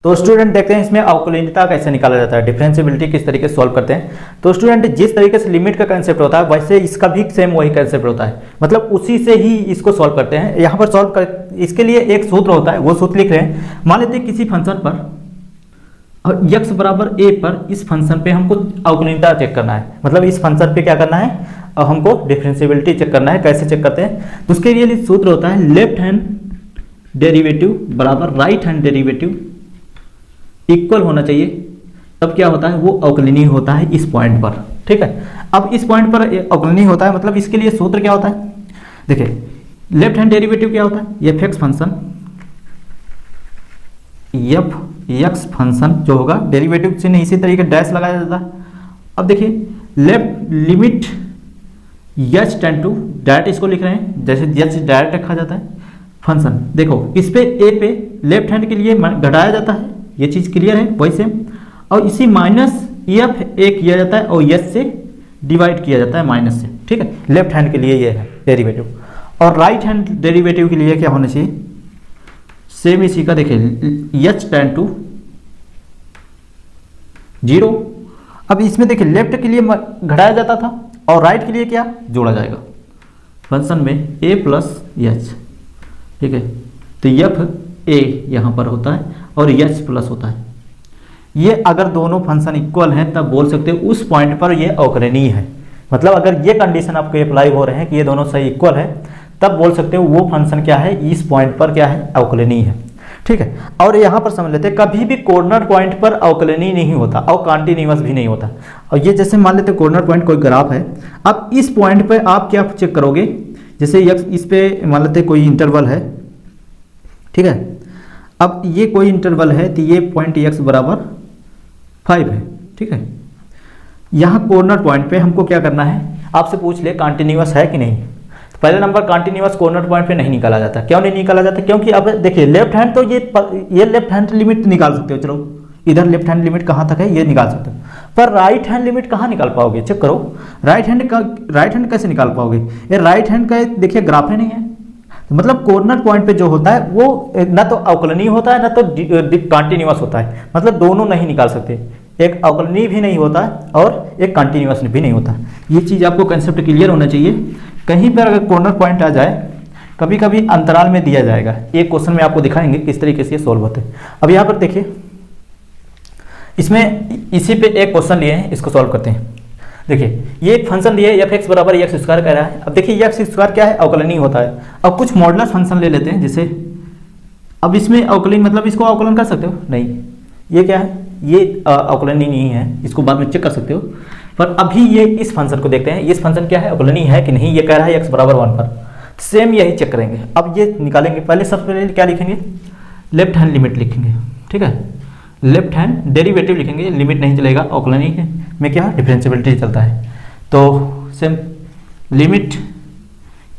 तो स्टूडेंट देखते हैं इसमें अवकलनीयता कैसे निकाला जाता है, डिफरेंशिएबिलिटी किस तरीके से सॉल्व करते हैं। तो स्टूडेंट जिस तरीके से लिमिट का कंसेप्ट होता है वैसे इसका भी सेम वही कंसेप्ट होता है, मतलब उसी से ही इसको सॉल्व करते हैं। यहाँ पर सॉल्व कर इसके लिए एक सूत्र होता है, वो सूत्र लिख रहे हैं। मान लेते हैं किसी फंक्शन पर और x बराबर a पर इस फंक्शन पे हमको अवकलनीयता चेक करना है, मतलब इस फंक्शन पे क्या करना है, हमको डिफरेंशिएबिलिटी चेक करना है। कैसे चेक करते हैं, तो उसके लिए सूत्र होता है लेफ्ट हैंड डेरिवेटिव बराबर राइट हैंड डेरिवेटिव इक्वल होना चाहिए, तब क्या होता है वो अवकलनीय होता है इस पॉइंट पर। ठीक है, अब इस पॉइंट पर अवकलनीय होता है, मतलब इसके लिए सूत्र क्या होता है, देखिए लेफ्ट हैंड डेरिवेटिव क्या होता है, F x function, F x function जो होगा डेरिवेटिव चिन्ह इसी तरीके डैश लगाया जाता है। अब देखिए left limit H tend to direct इसको लिख रहे हैं, जैसे एच डायरेक्ट रखा जाता है फंक्शन, देखो इस पे ए पे लेफ्ट हैंड के लिए घटाया जाता है, ये चीज क्लियर है वही सेम, और इसी माइनस एफ ए किया जाता है और एच से डिवाइड किया जाता है माइनस से। ठीक है, लेफ्ट हैंड के लिए ये है डेरिवेटिव, और राइट हैंड डेरिवेटिव के लिए क्या होना चाहिए, सेम इसी का देखिए एच टेंड टू 0। अब इसमें देखिए लेफ्ट के लिए घटाया जाता था और राइट के लिए क्या जोड़ा जाएगा फंक्शन में a प्लस एच। ठीक है, तो एफ ए यहाँ पर होता है और एच प्लस होता है। ये अगर दोनों फंक्शन इक्वल हैं तब बोल सकते हो उस पॉइंट पर ये अवकलनीय है, मतलब अगर ये कंडीशन आपको अप्लाई हो रहे हैं कि ये दोनों सही इक्वल है तब बोल सकते हो वो फंक्शन क्या है, इस पॉइंट पर क्या है अवकलनीय है। ठीक है, और यहाँ पर समझ लेते हैं कभी भी कॉर्नर पॉइंट पर अवकलनीय नहीं होता और कॉन्टिन्यूअस भी नहीं होता। और ये जैसे मान लेते हैं कॉर्नर पॉइंट कोई ग्राफ है, अब इस पॉइंट पर आप क्या चेक करोगे, जैसे इस पे मान लेते हैं कोई इंटरवल है। ठीक है, अब ये कोई इंटरवल है तो ये पॉइंट x बराबर 5 है। ठीक है, यहाँ कॉर्नर पॉइंट पे हमको क्या करना है, आपसे पूछ ले कॉन्टिन्यूअस है कि नहीं। तो पहले नंबर कॉन्टिन्यूअस कॉर्नर पॉइंट पे नहीं निकाला जाता। क्यों नहीं निकाला जाता, क्योंकि अब देखिए लेफ्ट हैंड तो ये लेफ्ट हैंड लिमिट निकाल सकते हो, चलो इधर लेफ्ट हैंड लिमिट कहाँ तक है ये निकाल सकते हो, पर राइट हैंड लिमिट कहाँ निकाल पाओगे, चेक करो राइट हैंड कैसे निकाल पाओगे, ये राइट हैंड का देखिए ग्राफ है नहीं है, तो मतलब कॉर्नर पॉइंट पे जो होता है वो ना तो अवकलनीय होता है ना तो कॉन्टिन्यूअस होता है, मतलब दोनों नहीं निकाल सकते, एक अवकलनीय भी नहीं होता है और एक कॉन्टिन्यूअस भी नहीं होता। ये चीज़ आपको कंसेप्ट क्लियर होना चाहिए। कहीं पर अगर कॉर्नर पॉइंट आ जाए, कभी कभी अंतराल में दिया जाएगा, एक क्वेश्चन में आपको दिखाएंगे किस तरीके से ये सोल्व होते हैं। अब यहाँ पर देखिए इसमें इसी पे एक क्वेश्चन लिए हैं, इसको सॉल्व करते हैं। देखिए ये एक फंक्शन दिए एफ एक्स बराबर एक्स स्क्वायर कह रहा है। अब देखिए एक्स स्क्वायर क्या है, अवकलनीय होता है। अब कुछ मॉडुलस फंक्शन ले लेते हैं, जैसे अब इसमें अवकलन मतलब इसको अवकलन कर सकते हो नहीं, ये क्या है, ये अवकलनीय नहीं है, इसको बाद में चेक कर सकते हो। पर अभी ये इस फंक्शन को देखते हैं, इस फंक्शन क्या है अवकलनीय है कि नहीं, ये कह रहा है एक्स बराबर 1 पर, सेम यही चेक करेंगे। अब ये निकालेंगे, पहले सबसे पहले क्या लिखेंगे, लेफ्ट हैंड लिमिट लिखेंगे। ठीक है, लेफ्ट हैंड डेरिवेटिव लिखेंगे, लिमिट नहीं चलेगा, अवकलनीय है में क्या डिफरेंशिएबिलिटी चलता है। तो same limit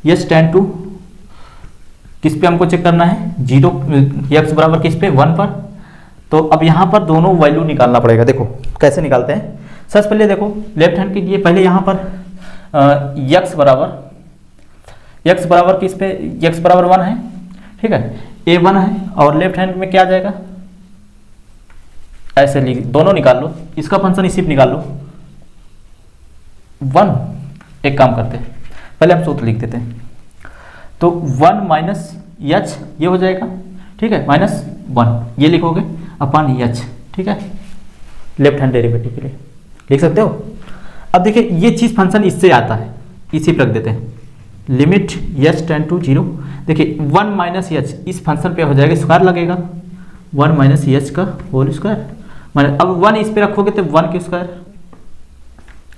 H tend to किस पे हमको चेक करना है, 0 एक्स बराबर किस पे 1 पर। तो अब यहाँ पर दोनों वैल्यू निकालना पड़ेगा। देखो कैसे निकालते हैं, सबसे पहले देखो लेफ्ट हैंड के लिए पहले यहाँ पर एक्स बराबर किस पे, एक्स बराबर 1 है। ठीक है, ए 1 है और लेफ्ट हैंड में क्या आ जाएगा, ऐसे लिख, दोनों निकाल लो, इसका फंक्शन इसी पे निकाल लो 1। एक काम करते हैं, पहले हम सूत्र लिख देते हैं, तो 1 माइनस एच ये हो जाएगा। ठीक है, -1 ये लिखोगे अपन एच। ठीक है, लेफ्ट हैंड डेरिवेटिव के लिए लिख सकते हो। अब देखिए ये चीज फंक्शन इससे आता है, इसी पर रख देते हैं, लिमिट एच टेंड टू 0। देखिए 1 माइनस एच इस फंक्शन पे हो जाएगा, स्क्वायर लगेगा 1 माइनस एच का होल स्क्वायर, माइनस अब 1 इस पे रखोगे तो 1 के स्क्वायर,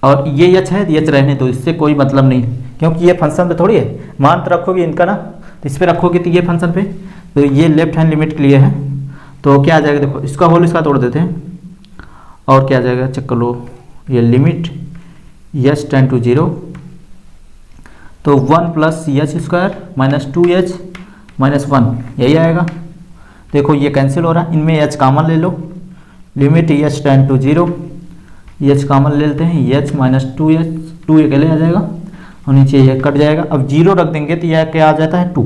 और ये एच है एच रहने दो, इससे कोई मतलब नहीं क्योंकि ये फंक्शन पे थोड़ी है, मान तो रखोगे इनका ना, तो इस पे रखोगे तो ये फंक्शन पे, तो ये लेफ्ट हैंड लिमिट के लिए है। तो क्या आ जाएगा, देखो इसका होल इसका तोड़ देते हैं और क्या आ जाएगा, चेक कर लो, ये लिमिट एच टेंड टू 0, तो 1 plus H square minus 2h minus 1 यही आएगा। देखो ये कैंसिल हो रहा है, इनमें एच कॉमन ले लो, limit H tend to 0, H common ले लेते हैं, एच माइनस 2h 2 अकेले आ जाएगा और नीचे ये कट जाएगा। अब 0 रख देंगे तो यह क्या आ जाता है 2।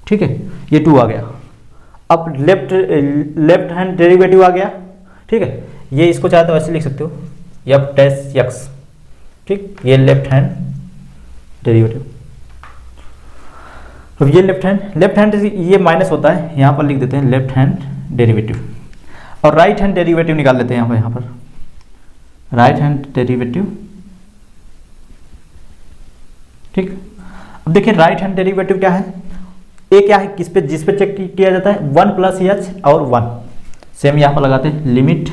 ठीक है, ये 2 आ गया। अब लेफ्ट हैंड डेरिवेटिव आ गया, ठीक है। ये इसको चाहे तो ऐसे लिख सकते हो एफ डैश एक्स, ठीक, ये लेफ्ट हैंड डेरिवेटिव। अब ये लेफ्ट हैंड ये माइनस होता है, यहाँ पर लिख देते हैं लेफ्ट हैंड डेरिवेटिव। और राइट हैंड डेरिवेटिव निकाल लेते हैं यहाँ पर राइट हैंड डेरिवेटिव, ठीक। अब देखिए राइट हैंड डेरिवेटिव क्या है, ए क्या है, किस पे, जिस पे चेक किया जाता है 1 प्लस एच और 1। सेम यहाँ पर लगाते हैं लिमिट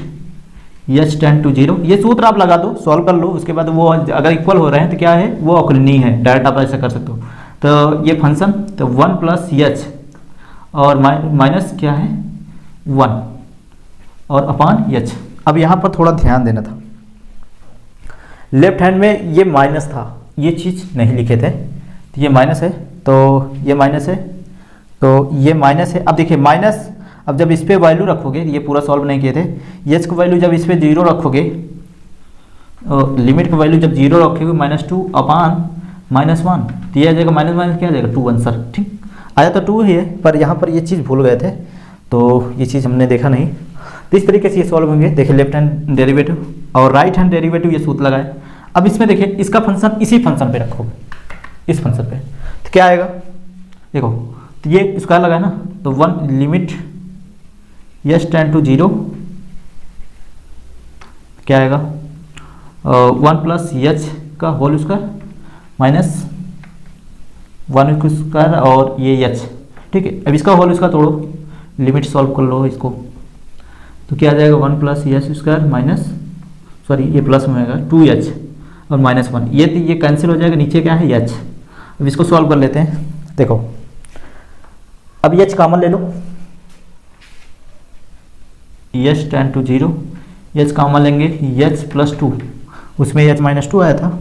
एच टेंड टू 0। ये सूत्र आप लगा दो, सॉल्व कर लो, उसके बाद वो अगर इक्वल हो रहे हैं तो क्या है, वो अवकलनीय है, डायरेक्ट आप ऐसा कर सकते हो। तो ये फंक्शन तो 1 प्लस एच और माइनस क्या है 1 और अपान एच। अब यहाँ पर थोड़ा ध्यान देना था, लेफ्ट हैंड में ये माइनस था, ये चीज़ नहीं लिखे थे, तो ये माइनस है, तो ये माइनस है, तो ये माइनस है। अब देखिए माइनस, अब जब इस पे वैल्यू रखोगे, ये पूरा सॉल्व नहीं किए थे, एच की वैल्यू जब इस पे 0 रखोगे, लिमिट की वैल्यू जब 0 रखोगे -2 अपान -1, तो ये आ जाएगा माइनस माइनस क्या आ जाएगा 2 आंसर, ठीक। आया तो 2 ही है, पर यहाँ पर ये चीज़ भूल गए थे, तो ये चीज़ हमने देखा नहीं। तो इस तरीके से ये सॉल्व होंगे। देखिए लेफ्ट हैंड डेरिवेटिव और राइट हैंड डेरिवेटिव, ये सूत्र लगाए। अब इसमें देखिए इसका फंक्शन इसी फंक्शन पे रखोगे, इस फंक्शन पे, तो क्या आएगा, देखो, तो ये स्क्वायर लगाए ना, तो 1 लिमिट एच टेंड टू 0 क्या आएगा 1 प्लस एच का होल स्क्वायर माइनस 1 स्क्वायर और ये एच, ठीक है। अब इसका होल स्क्वायर तोड़ो, लिमिट सॉल्व कर लो इसको, तो क्या आ जाएगा 1 plus H square minus, sorry ये प्लस में आएगा 2h और -1, ये कैंसिल हो जाएगा, नीचे क्या है h। अब इसको सॉल्व कर लेते हैं। देखो अब h कॉमन ले लो, h tend to 0, h common लेंगे h प्लस 2, उसमें h -2 आया था,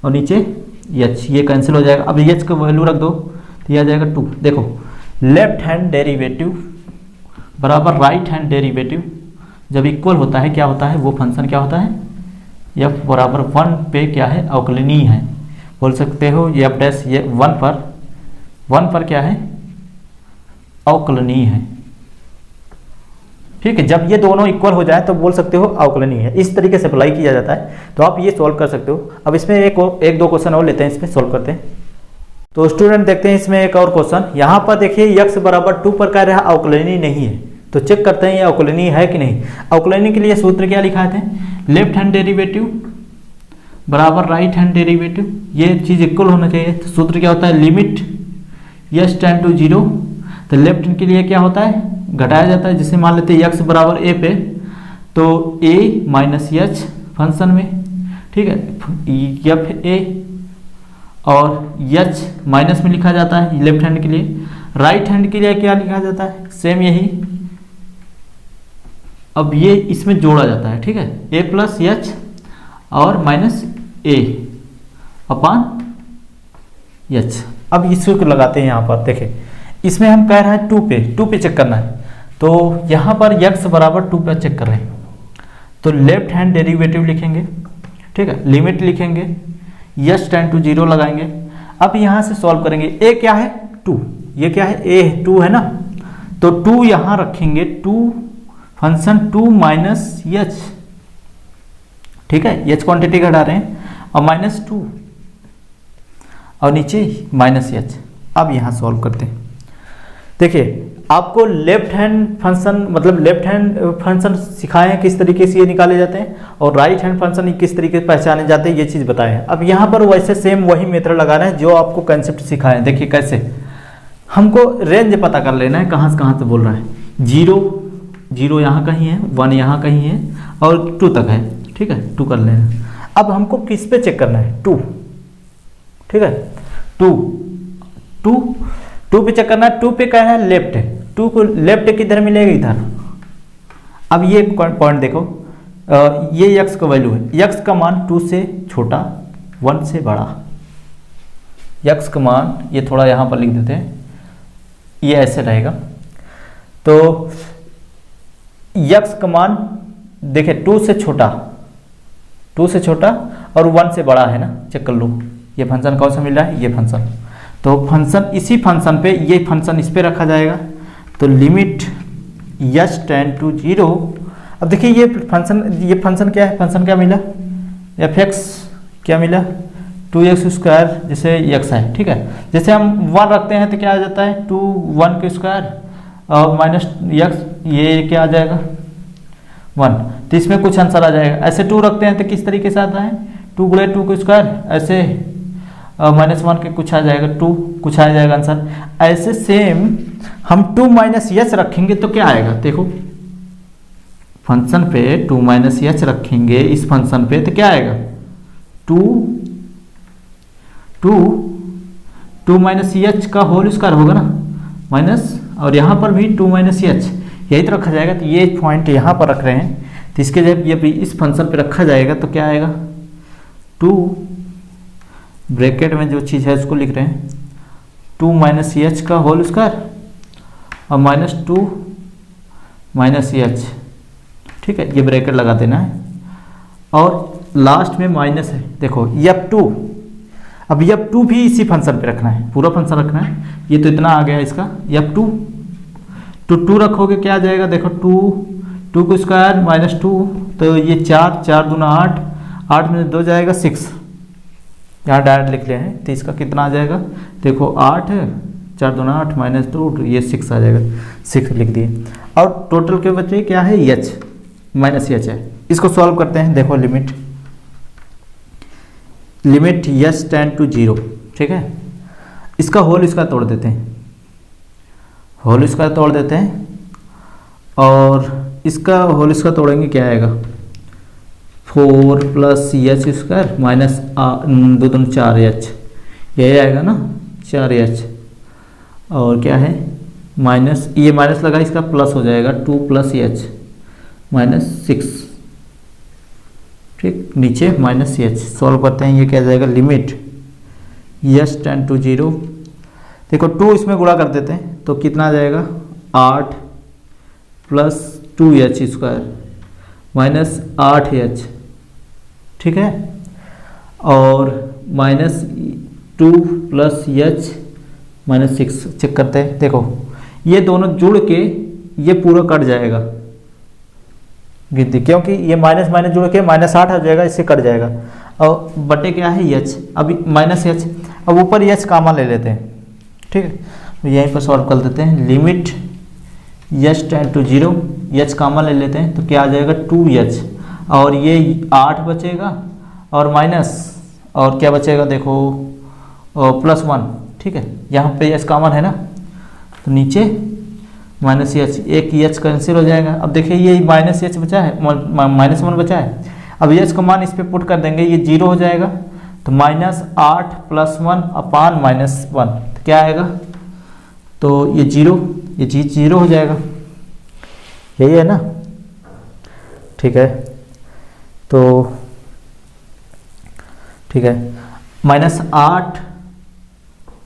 और नीचे h, ये कैंसिल हो जाएगा। अब h का वैल्यू रख दो, तो ये आ जाएगा 2। देखो लेफ्ट हैंड डेरिवेटिव बराबर राइट हैंड डेरिवेटिव जब इक्वल होता है, क्या होता है, वो फंक्शन क्या होता है, f बराबर 1 पे क्या है, अवकलनीय है, बोल सकते हो f डैश ये 1 पर क्या है, अवकलनीय है, ठीक है। जब ये दोनों इक्वल हो जाए तो बोल सकते हो अवकलनीय है। इस तरीके से अप्लाई किया जाता है, तो आप ये सॉल्व कर सकते हो। अब इसमें एक दो क्वेश्चन और लेते हैं, इसमें सॉल्व करते हैं। तो स्टूडेंट देखते हैं इसमें एक और क्वेश्चन, यहाँ पर देखिए x बराबर 2 पर कह रहा है अवकलनीय नहीं है, तो चेक करते हैं ये अवकलनीय है कि नहीं। अवकलनीय के लिए सूत्र क्या लिखा थे, लेफ्ट हैंड डेरिवेटिव बराबर राइट हैंड डेरिवेटिव, ये चीज़ इक्वल होना चाहिए। तो सूत्र क्या होता है, लिमिट एच टेंड टू 0, तो लेफ्ट हैंड के लिए क्या होता है, घटाया जाता है। जिसे मान लेते हैं x बराबर a पे, तो a माइनस एच फंक्शन में, ठीक है, एफ ए और h माइनस में लिखा जाता है लेफ्ट हैंड के लिए। राइट हैंड के लिए क्या लिखा जाता है, सेम यही। अब ये इसमें जोड़ा जाता है, ठीक है, a प्लस एच और माइनस a अपान एच। अब इसको लगाते हैं यहाँ पर, देखें इसमें हम कह रहे हैं 2 पे चेक करना है, तो यहाँ पर x बराबर 2 पे चेक कर रहे हैं, तो लेफ्ट हैंड डेरिवेटिव लिखेंगे, ठीक है, लिमिट लिखेंगे, एच टेंड टू 0 लगाएंगे। अब यहाँ से सॉल्व करेंगे, a क्या है 2, ये क्या है a 2 है ना, तो 2 यहाँ रखेंगे, 2 फंक्शन 2 माइनस एच, ठीक है, एच क्वांटिटी घटा रहे हैं, और -2 और नीचे -h। अब यहाँ सॉल्व करते हैं। देखिए आपको लेफ्ट हैंड फंक्शन, मतलब लेफ्ट हैंड फंक्शन सिखाए हैं किस तरीके से ये निकाले जाते हैं, और राइट हैंड फंक्शन किस तरीके से पहचाने जाते हैं, ये चीज़ बताए हैं। अब यहाँ पर वैसे सेम वही मेथड लगा रहे हैं जो आपको कंसेप्ट सिखाए हैं। देखिए कैसे, हमको रेंज पता कर लेना है, कहाँ से बोल रहा है। 0 यहाँ कहीं है, 1 यहाँ कहीं है, और 2 तक है, ठीक है, 2 कर लेना। अब हमको किस पे चेक करना है, 2, ठीक है, 2 पे चेक करना है। 2 पे क्या है, लेफ्ट है, 2 को लेफ्ट किधर मिलेगा, इधर। अब ये पॉइंट देखो, ये x का वैल्यू है, x का मान 2 से छोटा 1 से बड़ा, x का मान ये थोड़ा यहाँ पर लिख देते हैं, ये ऐसे रहेगा। तो x का मान देखिए 2 से छोटा और 1 से बड़ा है ना, चेक कर लो। ये फंक्शन कौन सा मिल रहा है, ये फंक्शन। तो फंक्शन, इसी फंक्शन पे ये फंक्शन इस पे रखा जाएगा, तो लिमिट यच टेंड टू 0। अब देखिए ये फंक्शन क्या है, फंक्शन क्या मिला, एफ एक्स क्या मिला 2x² जैसे x है, ठीक है। जैसे हम 1 रखते हैं तो क्या आ जाता है 2 1 के स्क्वायर और माइनस x, ये क्या आ जाएगा 1, तो इसमें कुछ आंसर आ जाएगा। ऐसे 2 रखते हैं तो किस तरीके से आता है 2 गुणे 2 के स्क्वायर, ऐसे -1 के कुछ आ जाएगा 2, कुछ आ जाएगा आंसर। ऐसे सेम हम 2 - h रखेंगे तो क्या आएगा, देखो फंक्शन पे 2 - h रखेंगे इस फंक्शन पे तो क्या आएगा 2 -h का होल स्क्वायर होगा ना, माइनस, और यहाँ पर भी 2 - h यही तो रखा जाएगा। तो ये पॉइंट यहाँ पर रख रहे हैं, तो इसके जब ये भी इस फंक्शन पे रखा जाएगा तो क्या आएगा 2 ब्रैकेट में जो चीज़ है उसको लिख रहे हैं 2 - h का होल स्क्वायर और -2 -h, ठीक है, ये ब्रैकेट लगा देना है। और लास्ट में माइनस है, देखो यह 2, अब यह 2 भी इसी फंक्शन पे रखना है, पूरा फंक्शन रखना है। ये तो इतना आ गया इसका, यह 2 तो 2 रखोगे क्या आ जाएगा, देखो 2 को स्क्वायर -2, तो ये 4 दूना 8, 8 में 2 जाएगा 6, यहाँ डायरेक्ट लिख ले हैं तो इसका कितना आ जाएगा, देखो 8 है 4 दूना 8 -2, ये 6 आ जाएगा, 6 लिख दिए। और टोटल के बचे क्या है h -h है। इसको सॉल्व करते हैं, देखो लिमिट h टेंड टू 0, ठीक है। इसका होल स्क्वायर तोड़ देते हैं, होल स्क्वायर तोड़ देते हैं, और इसका होल स्क्वायर तोड़ेंगे क्या आएगा 4 + h² माइनस 2 दूनी 4h, यही आएगा ना 4h, और क्या है माइनस, ये माइनस लगा इसका प्लस हो जाएगा 2 + h -6, ठीक, नीचे -h। सॉल्व करते हैं, ये क्या जाएगा लिमिट h टेंड टू 0, देखो 2 इसमें गुणा कर देते हैं तो कितना आ जाएगा 8 + 2h² -8h, ठीक है, और -2 + h -6 चेक करते हैं। देखो ये दोनों जुड़ के ये पूरा कट जाएगा गिनती, क्योंकि ये माइनस माइनस जुड़ के -8 हो जाएगा, इससे कट जाएगा। और बटे क्या है h, अभी -h, अब ऊपर h कामा ले लेते हैं, ठीक है, तो यहीं पर सॉल्व कर देते हैं। Limit h tend to 0, h common ले लेते हैं तो क्या आ जाएगा 2h, और ये 8 बचेगा और माइनस, और क्या बचेगा देखो +1, ठीक है, यहाँ पे h कॉमन है ना, तो नीचे -h, एक h कैंसिल हो जाएगा। अब देखिए ये -h बचा है, -1 बचा है, अब h का मान इस पे पुट कर देंगे, ये 0 हो जाएगा, तो -8 + 1 अपान -1, तो क्या आएगा, तो ये 0, ये चीज 0 हो जाएगा, यही है ना, ठीक है। तो ठीक है, -8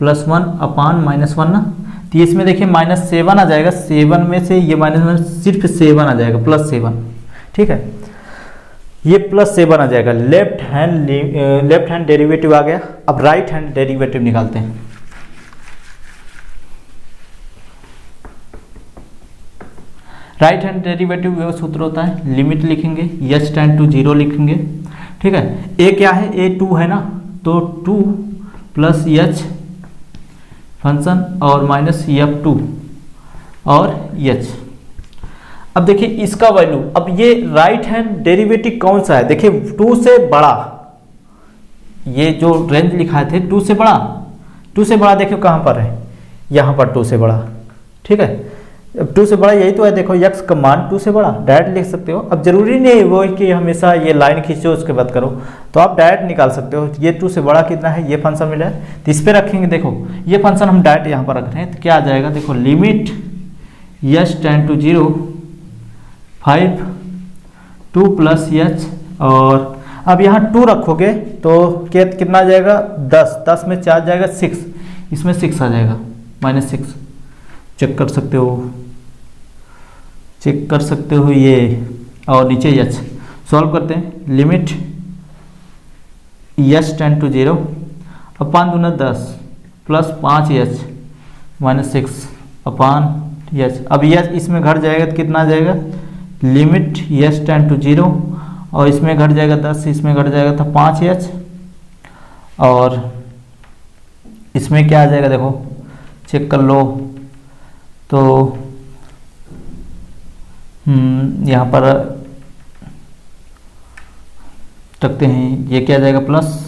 + 1 अपान -1 ना, तो इसमें देखिए -7 आ जाएगा, 7 में से ये -1 सिर्फ 7 आ जाएगा, +7, ठीक है, ये +7 आ जाएगा। लेफ्ट हैंड डेरिवेटिव आ गया। अब राइट हैंड डेरिवेटिव निकालते हैं। राइट हैंड डेरिवेटिव वो सूत्र होता है, लिमिट लिखेंगे h टेंड टू 0 लिखेंगे, ठीक है। a क्या है, a 2 है ना, तो 2 + h फंक्शन और -f2 और h। अब देखिए इसका वैल्यू, अब ये राइट हैंड डेरिवेटिव कौन सा है, देखिए 2 से बड़ा, ये जो रेंज लिखा थे 2 से बड़ा, 2 से बड़ा देखिए कहाँ पर है, यहाँ पर 2 से बड़ा, ठीक है। अब 2 से बड़ा यही तो है, देखो x का मान 2 से बड़ा, डायरेक्ट लिख सकते हो। अब जरूरी नहीं वो कि हमेशा ये लाइन खींचो उसके बाद करो, तो आप डायरेक्ट निकाल सकते हो। ये 2 से बड़ा कितना है, ये फंक्शन मिला है, तो इस पर रखेंगे। देखो ये फंक्शन हम डायरेक्ट यहाँ पर रख रहे हैं, तो क्या आ जाएगा, देखो limit h tend to 0 5 2 + h, और अब यहाँ 2 रखोगे तो कितना आ जाएगा 10, 10 में 4 जाएगा 6, इसमें 6 आ जाएगा -6, चेक कर सकते हो, चेक कर सकते हो ये, और नीचे h। सॉल्व करते हैं, limit h tend to 0 upon 2 10 + 5h -6 upon H, अब यच इसमें घट जाएगा तो कितना आ जाएगा, लिमिट यच टेंड टू 0, और इसमें घट जाएगा 10, इसमें घट जाएगा तो 5 एच, और इसमें क्या आ जाएगा देखो चेक कर लो, तो यहाँ पर रखते हैं, ये क्या आ जाएगा प्लस,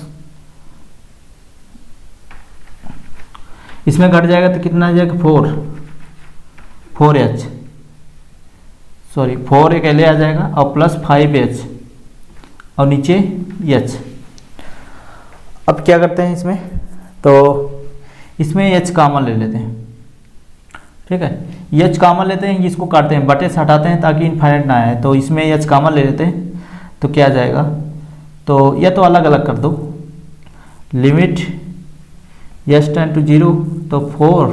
इसमें घट जाएगा तो कितना आ जाएगा 4 एच, सॉरी 4 एक एल आ जाएगा, और प्लस 5 एच, और नीचे एच। अब क्या करते हैं इसमें, तो इसमें एच कॉमन ले लेते हैं, ठीक है, एच कॉमन लेते हैं, इसको काटते हैं, बटे से हटाते हैं ताकि इनफाइनाइट ना आए, तो इसमें एच कॉमन ले लेते हैं, तो क्या आ जाएगा, तो यह तो अलग अलग कर दो, लिमिट एच टेंड टू 0, तो 4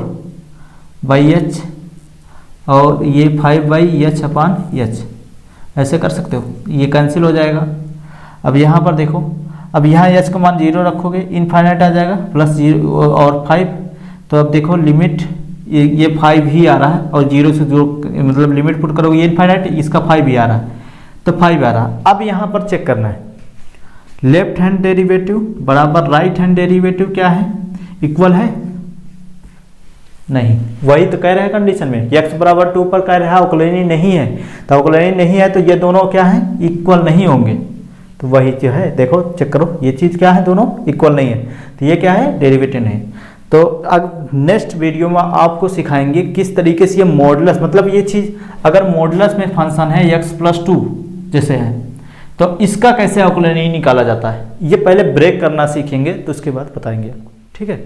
बाई एच, और ये 5 बाई एच अपान एच, ऐसे कर सकते हो, ये कैंसिल हो जाएगा। अब यहाँ पर देखो, अब यहाँ एच का मान 0 रखोगे, इनफाइनाइट आ जाएगा, प्लस 0 और 5, तो अब देखो लिमिट ये 5 ही आ रहा है, और 0 से जो मतलब लिमिट पुट करोगे ये इनफाइनाइट, इसका 5 ही आ रहा है, तो 5 आ रहा है। अब यहाँ पर चेक करना है, लेफ्ट हैंड डेरिवेटिव बराबर राइट हैंड डेरिवेटिव क्या है, इक्वल है, नहीं, वही तो कह रहे हैं कंडीशन में, x बराबर 2 पर कह रहे हैं अवकलनीय नहीं है, तो अवकलनीय नहीं है तो ये दोनों क्या है, इक्वल नहीं होंगे, तो वही जो है देखो चेक करो, ये चीज़ क्या है, दोनों इक्वल नहीं है, तो ये क्या है, डेरिवेटिव नहीं। तो अब नेक्स्ट वीडियो में आपको सिखाएंगे किस तरीके से ये मॉडुलस, मतलब ये चीज़ अगर मॉडुलस में फंक्शन है x+2 जैसे है, तो इसका कैसे अवकलनीय निकाला जाता है, ये पहले ब्रेक करना सीखेंगे, तो उसके बाद बताएंगे आपको, ठीक है।